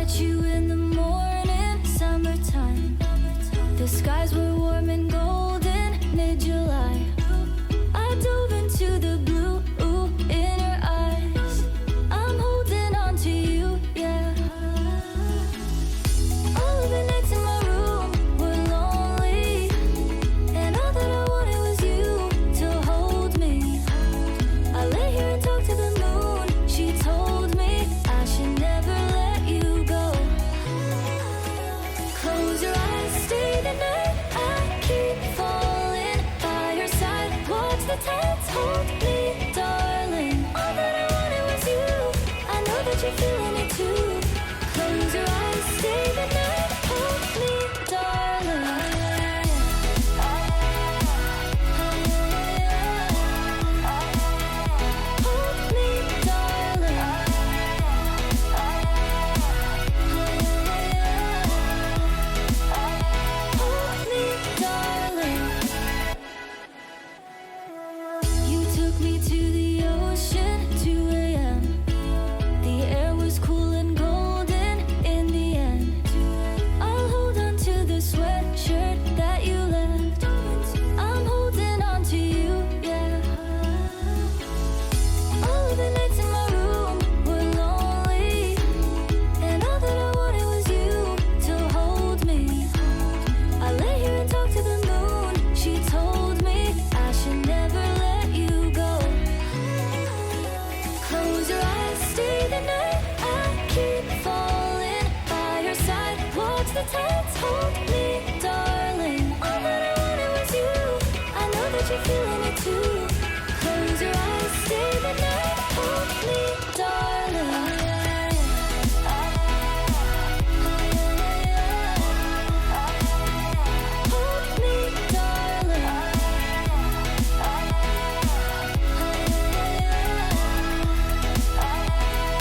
met you in the morning, summertime. The skies were warm and golden, mid-July. I dove into the blue in your eyes. I'm holding on to you, yeah. All of the nights in my room were lonely, and all that I wanted was you to hold me. I lay here and talk to the moon. She told me I should never let you go. Close your eyes, stay the night. I keep falling by your side. Watch the tides hold me, darling. All that I wanted was you. I know that you're feeling it too. Close your eyes, stay the night. Hold me, darling. Hold me, darling. Hold me, darling. You took me to the ocean, 2 a.m. The air was cool and golden in the end. I'll hold on to the sweatshirt that you left. I'm holding on to you, yeah. All of the nights in my room were lonely, and all that I wanted was you to hold me. I lay here and talk to the moon. She told me I should never let you go. Close your eyes, stay the night. I keep falling by your side. Watch the tides hold me, darling. All that I wanted was you. I know that you're feeling it too. Close your eyes, stay the night. Hold me, darling. Hold me, darling.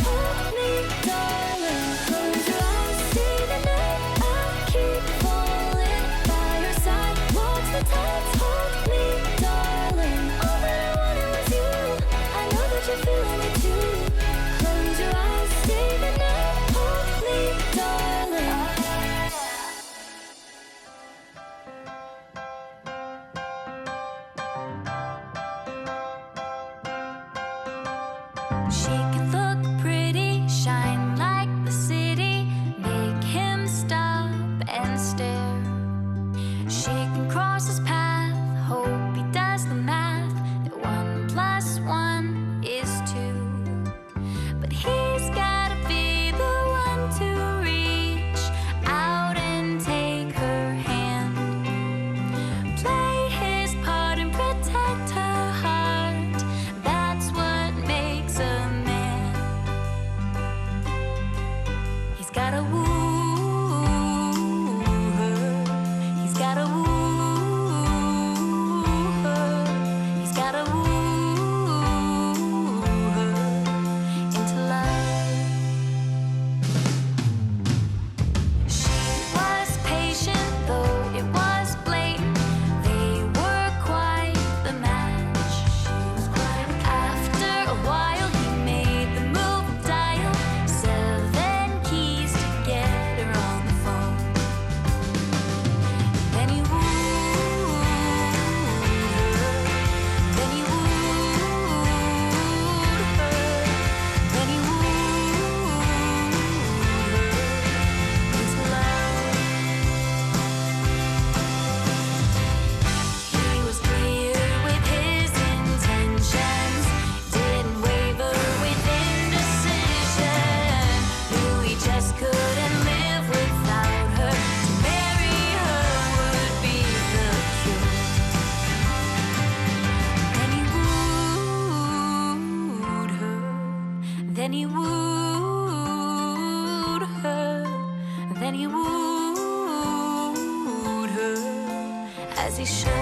Hold me, darling. Close your eyes, stay the night. I keep falling by your side. Watch the tides hold me, darling. All that I wanted was you. I know that you're feeling it too. Close your eyes, stay the night. Hold me, darling. She can look pretty, shine like the city, make him stop and stare. She can cross his path, hope he does the math, that 1 + 1 is 2. But he's gotta be the one to reach out and take her hand, play his part and protect her heart. That's what makes a man. He's gotta woo her. He's gotta woo her. He's gotta woo her into love. She was patient, though it was blatant. They were quite the match. After a while, he made the move, dial 7 keys to get her on the phone. Then he wooed her. Then he wooed her. Then he wooed her into love. He was clear with his intentions, didn't waver with indecision. Knew he just couldn't live without her. To marry her would be the cure. Then he wooed her. Then he wooed her. Then he wooed her as he should.